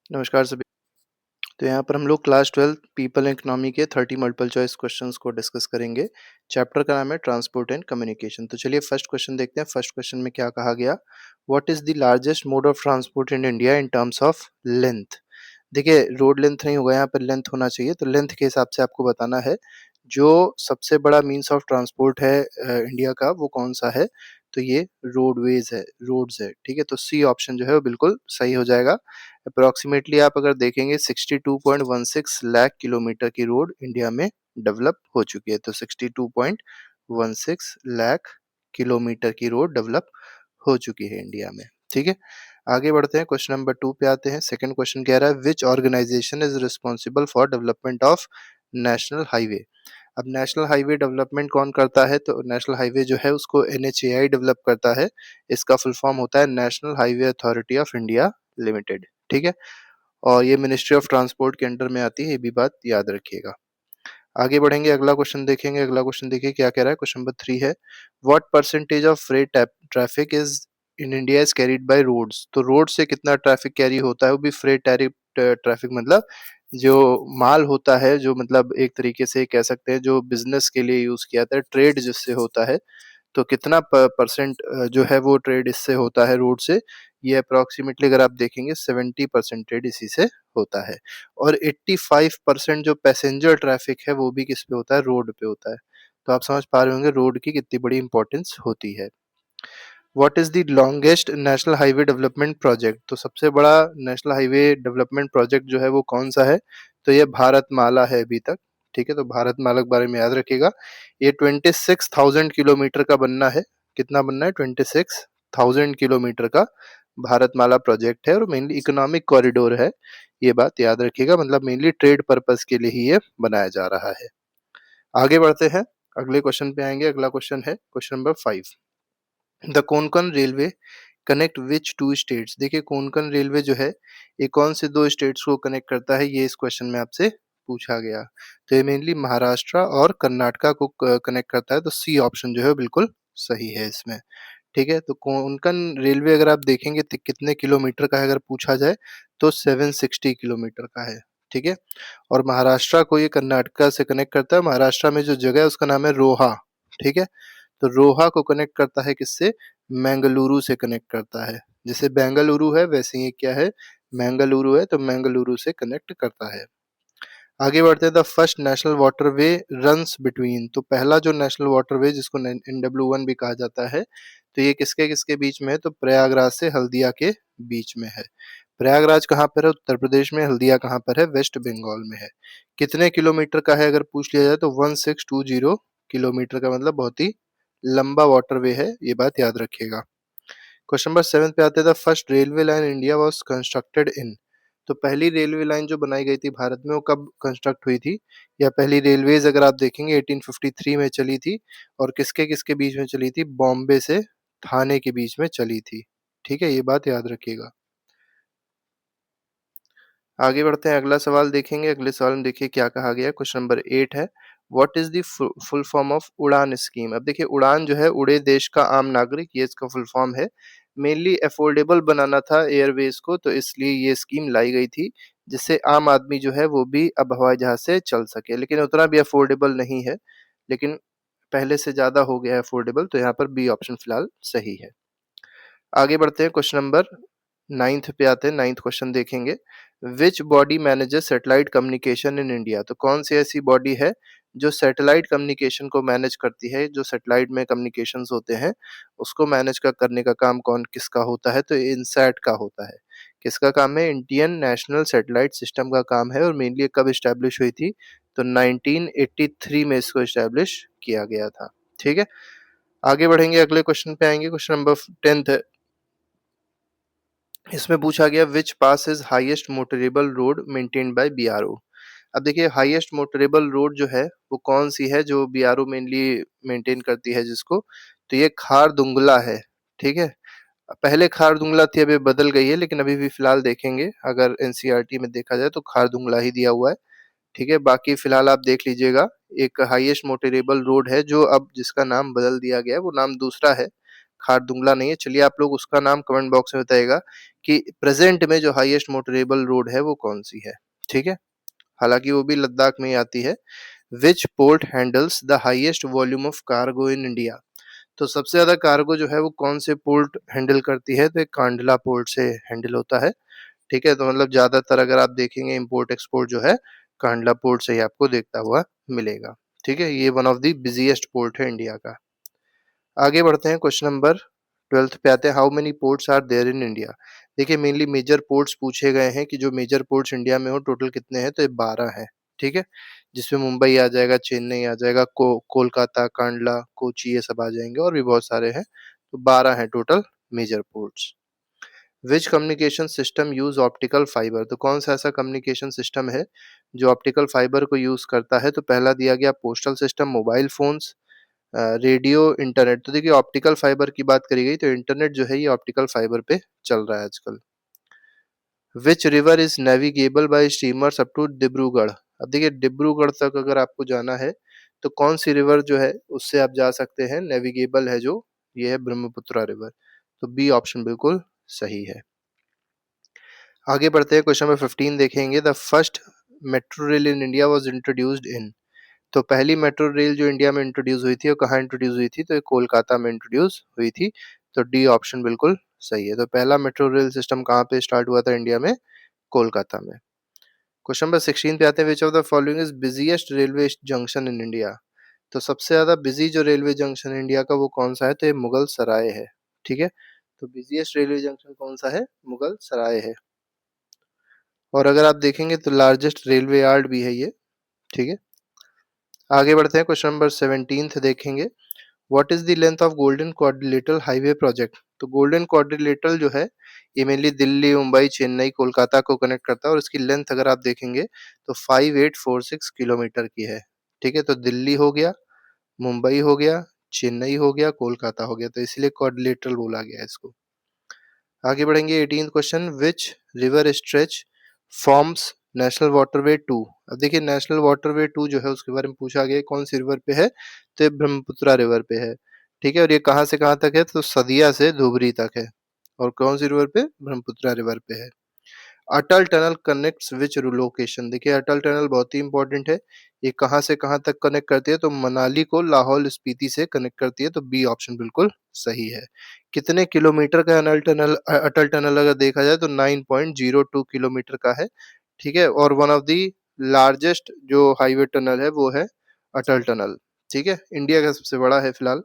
नमस्कार सभी। तो यहाँ पर हम लोग क्लास 12 पीपल एंड इकोनॉमी के 30 मल्टीपल चॉइस क्वेश्चंस को डिस्कस करेंगे। चैप्टर का नाम है ट्रांसपोर्ट एंड कम्युनिकेशन। तो चलिए फर्स्ट क्वेश्चन देखते हैं। फर्स्ट क्वेश्चन में क्या कहा गया? What is the largest mode of transport in India in terms of length? देखिए, रोड लेंथ नहीं होगा, यहाँ पर लेंथ होना चाहिए। तो लेंथ के हिसाब से आपको बताना है जो सबसे बड़ा मीन्स ऑफ ट्रांसपोर्ट है इंडिया का, वो कौन सा है? तो ये रोडवेज है, रोड्स है। ठीक है, तो सी ऑप्शन जो है वो बिल्कुल सही हो जाएगा। अप्रोक्सीमेटली आप अगर देखेंगे 62.16 लाख किलोमीटर की रोड इंडिया में डेवलप हो चुकी है। तो 62.16 लाख किलोमीटर की रोड डेवलप हो चुकी है इंडिया में। ठीक है, आगे बढ़ते हैं, क्वेश्चन नंबर 2 पे आते हैं। सेकंड क्वेश्चन कह रहा है which organisation is responsible for development of national highway? अब नेशनल हाईवे डेवलपमेंट कौन करता है? तो नेशनल हाईवे जो है उसको एनएचएआई डेवलप करता है। इसका फुल फॉर्म होता है national highway authority of India limited. ठीक है, और ये मिनिस्ट्री ऑफ ट्रांसपोर्ट के अंडर में आती है, ये भी बात याद रखिएगा। आगे बढ़ेंगे, अगला क्वेश्चन देखेंगे। अगला क्वेश्चन देखिए क्या कह रहा है। क्वेश्चन नंबर 3 है what percentage of freight traffic is in India is carried by roads? तो रोड से कितना ट्रैफिक कैरी होता है, वो भी फ्रेट ट्रैफिक मतलब जो माल होता है, जो मतलब एक तरीके से कह सकते हैं जो बिजनेस के लिए यूज किया जाता है, ट्रेड जिससे होता है। तो कितना परसेंट जो है वो ट्रेड इससे होता है रोड से? ये अप्रोक्सीमेटली अगर आप देखेंगे 70% ट्रेड इसी से होता है। और 85% जो पैसेंजर ट्रैफिक है वो भी किस पे होता है? रोड पे होता है। तो आप समझ पा रहे होंगे रोड की कितनी बड़ी इंपॉर्टेंस होती है। What is the longest national highway development project? तो सबसे बड़ा नेशनल हाईवे डेवलपमेंट प्रोजेक्ट जो है वो कौन सा है? तो ये भारतमाला है अभी तक। ठीक है, तो भारतमाला के बारे में याद रखिएगा। ये 26,000 किलोमीटर का बनना है। कितना बनना है? 26,000 किलोमीटर का भारतमाला प्रोजेक्ट है और मेनली इकोनॉमिक कॉरिडोर है। ये बात याद रखिएगा, मतलब मेनली ट्रेड पर्पस के लिए ही ये बनाया जा रहा है। आगे बढ़ते हैं, अगले क्वेश्चन पे आएंगे। अगला क्वेश्चन है question number 5। The Konkan railway connect which two states? देखिए, कोंकण रेलवे जो है ये कौन से दो स्टेट्स को कनेक्ट करता है, ये इस क्वेश्चन में आपसे पूछा गया। तो ये मेनली महाराष्ट्र और कर्नाटका को कनेक्ट करता है। तो सी ऑप्शन जो है बिल्कुल सही है इसमें। ठीक है, तो कोंकण रेलवे अगर आप देखेंगे तो कितने किलोमीटर का है अगर पूछा जाए तो 760 किलोमीटर का है। ठीक है, और महाराष्ट्र को ये कर्नाटका से कनेक्ट करता है। महाराष्ट्र में जो जगह है उसका नाम है रोहा। ठीक है, तो रोहा को कनेक्ट करता है किससे? मैंगलुरु से कनेक्ट करता है। जैसे बेंगलुरु है वैसे ही क्या है? मैंगलुरु है, तो मैंगलुरु से कनेक्ट करता है। आगे बढ़ते हैं, the first national waterway runs between? तो पहला जो नेशनल वाटरवे जिसको NW1 भी कहा जाता है, तो ये किसके किसके बीच में है? तो प्रयागराज से हल्दिया के बीच में है। प्रयागराज कहाँ पर है? उत्तर प्रदेश में। हल्दिया कहाँ पर है? वेस्ट बंगाल में है। कितने किलोमीटर का है अगर पूछ लिया जाए तो 1620 किलोमीटर का, मतलब बहुत ही लंबा वाटरवे है, ये बात याद रखिएगा। क्वेश्चन नंबर 7 पे आते हैं, the first railway line India was constructed in? तो पहली रेलवे लाइन जो बनाई गई थी भारत में वो कब कंस्ट्रक्ट हुई थी? या पहली रेलवेज अगर आप देखेंगे 1853 में चली थी। और किसके किसके बीच में चली थी? बॉम्बे से थाने के बीच में चली थी। ठीक है, ये बात याद रखिएगा। आगे बढ़ते हैं, अगला सवाल देखेंगे। अगले सवाल में देखिए क्या कहा गया। क्वेश्चन नंबर 8 है what is the full form of उड़ान स्कीम? अब देखिए, उड़ान जो है उड़े देश का आम नागरिक, ये इसका फुल फॉर्म है। मेनली अफोर्डेबल बनाना था एयरवेज को, तो इसलिए ये स्कीम लाई गई थी जिससे आम आदमी जो है वो भी अब हवाई जहाज से चल सके। लेकिन उतना भी अफोर्डेबल नहीं है, लेकिन पहले से ज्यादा हो गया है अफोर्डेबल। तो यहाँ पर बी ऑप्शन फिलहाल सही है। आगे बढ़ते हैं, क्वेश्चन नंबर 9th पे आते हैं। 9th क्वेश्चन देखेंगे। Which body manages satellite communication in India? तो कौन सी ऐसी बॉडी है जो सैटेलाइट कम्युनिकेशन को मैनेज करती है? जो सैटेलाइट में कम्युनिकेशंस होते हैं उसको मैनेज करने का काम कौन किसका होता है? तो इनसैट का होता है। किसका काम है? इंडियन नेशनल सैटेलाइट सिस्टम का काम है। और मेनली कब स्टैब्लिश हुई थी? तो 1983 में इसको स्टैब्लिश किया गया था। ठीक है, आगे बढ़ेंगे, अगले क्वेश्चन पे आएंगे। क्वेश्चन नंबर 10th है। इसमें पूछा गया which pass is highest motorable road maintained by BRO? अब देखिए, हाईएस्ट मोटरेबल रोड जो है वो कौन सी है जो बीआरओ मेनली मेंटेन करती है जिसको? तो ये खारदुंगला है। ठीक है, पहले खारदुंगला थी, अभी बदल गई है, लेकिन अभी भी फिलहाल देखेंगे अगर एनसीईआरटी में देखा जाए तो खारदुंगला ही दिया हुआ है। ठीक है, बाकी फिलहाल आप देख लीजिएगा। एक हाईएस्ट मोटरेबल रोड है जो अब जिसका नाम बदल दिया गया है, वो नाम दूसरा है, खारदुंगला नहीं है। चलिए आप लोग उसका नाम कमेंट बॉक्स में बताइएगा कि प्रेजेंट में जो हाईएस्ट मोटरेबल रोड है वो कौन सी है, ठीक है, हालांकि वो भी लद्दाख में ही आती है। विच port handles the highest volume of cargo in India, तो सबसे ज्यादा कार्गो जो है वो कौन से पोर्ट हैंडल करती है, तो एक कांडला पोर्ट से हैंडल होता है, ठीक है। तो मतलब ज्यादातर अगर आप देखेंगे इंपोर्ट एक्सपोर्ट जो है कांडला पोर्ट से ही आपको देखता हुआ मिलेगा, ठीक है। ये one of the busiest port है इंडिया का। आगे बढ़ते हैं, क्वेश्चन नंबर 12 पे आते हैं। How many ports are there in India, देखिए मेनली मेजर पोर्ट्स पूछे गए हैं कि जो मेजर पोर्ट्स इंडिया में हो टोटल कितने हैं, तो ये 12 हैं, ठीक है, जिसमें मुंबई आ जाएगा, चेन्नई आ जाएगा, कोलकाता, कांडला, कोची, ये सब आ जाएंगे, और भी बहुत सारे हैं, तो 12 हैं total major ports. Which communication system use optical fibre, तो कौन सा ऐसा कम्युनिकेशन सिस्टम है जो ऑप्टिकल फाइबर को यूज करता है, तो पहला दिया गया postal system, mobile phones, radio, internet. तो देखिए ऑप्टिकल फाइबर की बात करी गई तो इंटरनेट जो है ये ऑप्टिकल फाइबर पे चल रहा है आजकल। Which river is navigable by steamers up to Dibrugarh, अब देखिए डिब्रूगढ़ तक अगर आपको जाना है तो कौन सी रिवर जो है उससे आप जा सकते हैं, नेविगेबल है जो, ये है ब्रह्मपुत्रा रिवर, तो बी ऑप्शन बिल्कुल सही है। आगे बढ़ते हैं, क्वेश्चन नंबर 15 देखेंगे। The first metro rail in India was introduced in, तो पहली मेट्रो रेल जो इंडिया में इंट्रोड्यूस हुई थी वो कहाँ इंट्रोड्यूस हुई थी, तो ये कोलकाता में इंट्रोड्यूस हुई थी, तो डी ऑप्शन बिल्कुल सही है। तो पहला मेट्रो रेल सिस्टम कहाँ पे स्टार्ट हुआ था इंडिया में, कोलकाता में। क्वेश्चन नंबर 16 पे आते हैं। विच of the following is busiest railway junction in India, तो सबसे ज्यादा बिजी जो रेलवे जंक्शन इंडिया का वो कौन सा है, तो ये मुगल सराय है, ठीक है। तो बिजिएस्ट रेलवे जंक्शन कौन सा है, मुगल सराय है। और अगर आप देखेंगे तो लार्जेस्ट रेलवे यार्ड भी है ये, ठीक है। आगे बढ़ते हैं, क्वेश्चन नंबर 17 देखेंगे। What is the length of golden quadrilateral highway project, तो गोल्डन क्वाड्रिलेटरल जो है ये मेनली दिल्ली, मुंबई, चेन्नई, कोलकाता को कनेक्ट करता है, और इसकी लेंथ अगर आप देखेंगे तो 5846 किलोमीटर की है, ठीक है। तो दिल्ली हो गया, मुंबई हो गया, चेन्नई हो गया, कोलकाता हो गया, तो इसलिए क्वाड्रिलेटरल बोला गया है इसको। आगे बढ़ेंगे, 18 question. Which river stretch forms national waterway two, अब देखिए नेशनल वाटरवे टू जो है उसके बारे में पूछा गया, कौन सी रिवर पे है, तो ये ब्रह्मपुत्रा रिवर पे है, ठीक है। और ये कहाँ से कहाँ तक है, तो सदिया से धुबरी तक है, और कौन सी रिवर पे, ब्रह्मपुत्रा रिवर पे है। अटल टनल कनेक्ट्स विच लोकेशन, देखिए अटल टनल बहुत ही इंपॉर्टेंट है, ये कहाँ से कहाँ तक कनेक्ट करती है, तो मनाली को लाहौल स्पीति से कनेक्ट करती है, तो बी ऑप्शन बिल्कुल सही है। कितने किलोमीटर का अटल टनल अगर देखा जाए तो 9.02 किलोमीटर का है, ठीक है। और वन ऑफ दी लार्जेस्ट जो हाईवे टनल है वो है अटल टनल, ठीक है, इंडिया का सबसे बड़ा है फिलहाल।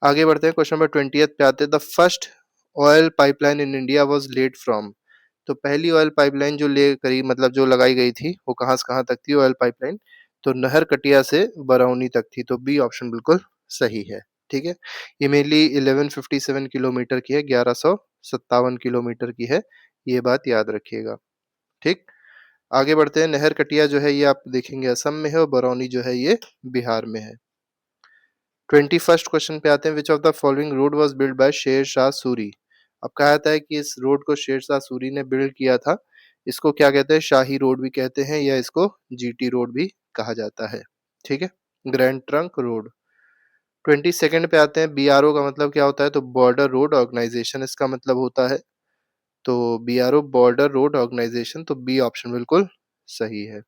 आगे बढ़ते हैं, क्वेश्चन नंबर 20 पे आते हैं। The first oil pipeline in India was laid from, तो पहली ऑयल पाइपलाइन जो ले करी मतलब जो लगाई गई थी वो कहाँ से कहाँ तक थी ऑयल पाइपलाइन, तो नहर कटिया से बरौनी तक थी, तो बी ऑप्शन बिल्कुल सही है, ठीक है। ये मेनली 1157 किलोमीटर की है, 1157 किलोमीटर की है, ये बात याद रखिएगा, ठीक। आगे बढ़ते हैं, नहर कटिया जो है ये आप देखेंगे असम में है, और बरौनी जो है ये बिहार में है। 21st क्वेश्चन पे आते हैं। विच of the following road was build by Sher Shah Suri, अब कहा जाता है कि इस रोड को शेर शाह सूरी ने बिल्ड किया था, इसको क्या कहते हैं, शाही रोड भी कहते हैं, या इसको जीटी रोड भी कहा जाता है, ठीक है, ग्रैंड ट्रंक रोड। 22nd पे आते हैं। बीआरओ का मतलब क्या होता है, तो बॉर्डर रोड ऑर्गेनाइजेशन इसका मतलब होता है, तो बीआरओ बॉर्डर रोड ऑर्गेनाइजेशन, तो बी ऑप्शन बिल्कुल सही है,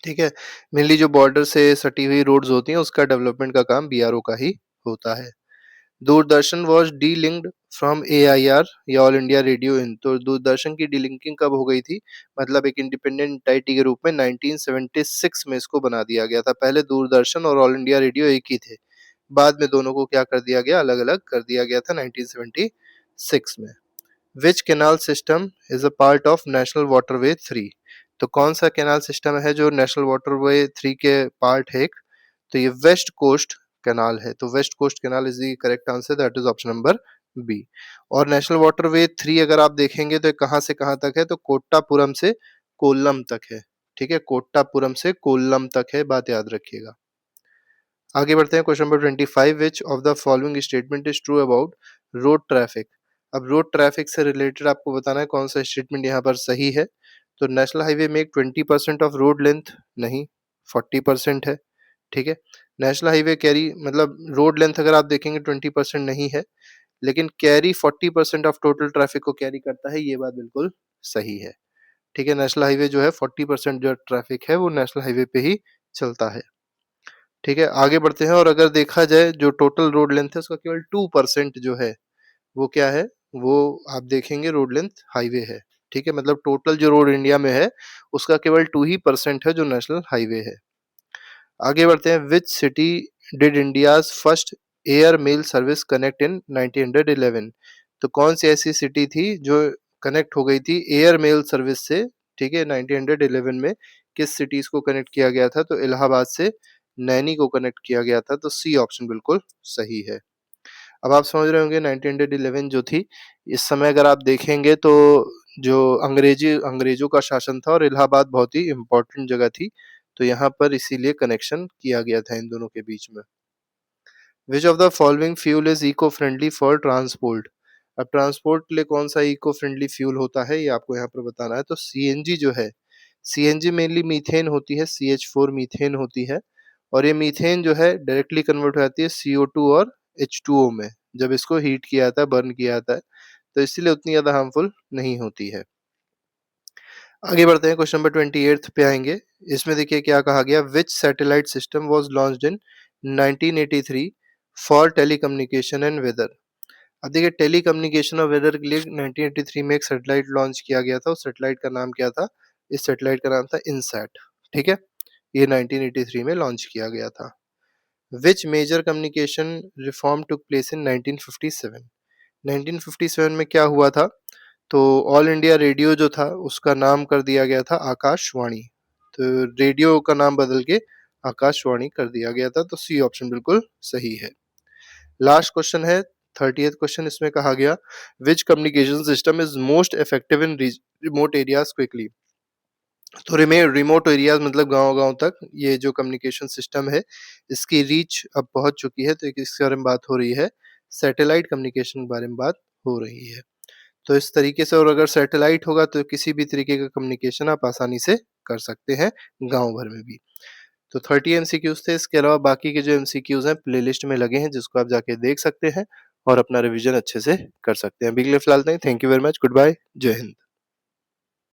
ठीक है। मेनली जो बॉर्डर से सटी हुई रोड्स होती हैं उसका डेवलपमेंट का काम बीआरओ का ही होता है। Doordarshan was D linked from AIR या ऑल इंडिया रेडियो इन, तो दूरदर्शन की डीलिंकिंग कब हो गई थी, मतलब एक इंडिपेंडेंट एंटाइटी के रूप में 1976 में इसको बना दिया गया था। पहले दूरदर्शन और ऑल इंडिया रेडियो एक ही थे, बाद में दोनों को क्या कर दिया गया, अलग अलग कर दिया गया था 1976 में। Which canal system is a part of national waterway 3, तो कौन सा कैनाल सिस्टम है जो नेशनल वाटरवे 3 के पार्ट है, तो ये वेस्ट कोस्ट कैनाल है, तो west coast canal is the correct answer, that is option number B. और नेशनल वाटरवे 3 अगर आप देखेंगे तो कहाँ से कहाँ तक है, तो कोट्टापुरम से कोल्लम तक है, ठीक है, कोट्टापुरम से कोल्लम तक है, बात याद रखिएगा। आगे बढ़ते हैं, question number 25। Which of the following statement is true about road traffic, अब रोड ट्रैफिक से रिलेटेड आपको बताना है कौन सा स्टेटमेंट यहाँ पर सही है, तो नेशनल हाईवे में 20% ऑफ रोड लेंथ नहीं, 40% है, ठीक है। नेशनल हाईवे कैरी मतलब रोड लेंथ अगर आप देखेंगे 20% नहीं है, लेकिन कैरी 40% ऑफ टोटल ट्रैफिक को कैरी करता है, ये बात बिल्कुल सही है। ठीक है, नेशनल हाईवे जो है 40% जो ट्रैफिक है वो नेशनल हाईवे पे ही चलता है। ठीक है, आगे बढ़ते हैं और अगर देखा जाए जो टोटल रोड लेंथ है उसका केवल 2% जो है वो क्या है, वो आप देखेंगे रोड लेंथ हाईवे है। ठीक है, मतलब टोटल जो रोड इंडिया में है उसका केवल 2% ही है जो नेशनल हाईवे है। आगे बढ़ते हैं, which city did India's first air mail service connect in 1911? तो कौन सी ऐसी सिटी थी जो कनेक्ट हो गई थी एयर मेल सर्विस से? ठीक है, 1911 में किस सिटीज को कनेक्ट किया गया था? तो इलाहाबाद से नैनी को कनेक्ट किया गया था, तो सी ऑप्शन बिल्कुल सही है। अब आप समझ रहे होंगे 1911 जो थी, इस समय अगर आप देखेंगे तो जो अंग्रेजों का शासन था और इलाहाबाद बहुत ही इम्पोर्टेंट जगह थी, तो यहाँ पर इसीलिए कनेक्शन किया गया था इन दोनों के बीच में। Which of the following fuel is eco friendly for transport? अब ट्रांसपोर्ट के लिए कौन सा इको फ्रेंडली फ्यूल होता है, ये आपको यहाँ पर बताना है। तो सीएनजी जो है, सीएनजी मेनली मीथेन होती है, CH4 मीथेन होती है, और ये मीथेन जो है डायरेक्टली कन्वर्ट हो जाती है CO2 और H2O में, जब इसको हीट किया जाता है, बर्न किया जाता है, तो इसीलिए उतनी ज्यादा हार्मफुल नहीं होती है। आगे बढ़ते हैं, क्वेश्चन नंबर 28 पे आएंगे। इसमें देखिए क्या कहा गया, which satellite system was launched in 1983 for telecommunication and weather? अब देखिए टेलीकम्युनिकेशन और वेदर के लिए 1983 में एक सैटेलाइट लॉन्च किया गया था, उस सैटेलाइट का नाम क्या था? इस सैटेलाइट का नाम था इनसैट। ठीक है, ये 1983 में लॉन्च किया गया था। Which major communication reform took place in 1957? 1957 में क्या हुआ था? तो ऑल इंडिया रेडियो जो था उसका नाम कर दिया गया था आकाशवाणी। तो रेडियो का नाम बदल के आकाशवाणी कर दिया गया था, तो सी ऑप्शन बिल्कुल सही है। लास्ट क्वेश्चन है 30th क्वेश्चन, इसमें कहा गया which communication system is most effective in remote areas quickly? तो रिमोट एरियाज मतलब गांव-गांव तक ये जो कम्युनिकेशन सिस्टम है इसकी रीच अब पहुंच चुकी है, तो इसके बारे में बात हो रही है, सैटेलाइट कम्युनिकेशन के बारे में बात हो रही है। तो इस तरीके से, और अगर सैटेलाइट होगा तो किसी भी तरीके का कम्युनिकेशन आप आसानी से कर सकते हैं गांव भर में भी। तो 30 एमसीक्यूज थे, इसके अलावा बाकी के जो एमसीक्यूज हैं प्लेलिस्ट में लगे हैं, जिसको आप जाके देख सकते हैं और अपना रिवीजन अच्छे से कर सकते हैं। अभी के लिए फिलहाल नहीं, thank you very much, good bye, जय हिंद।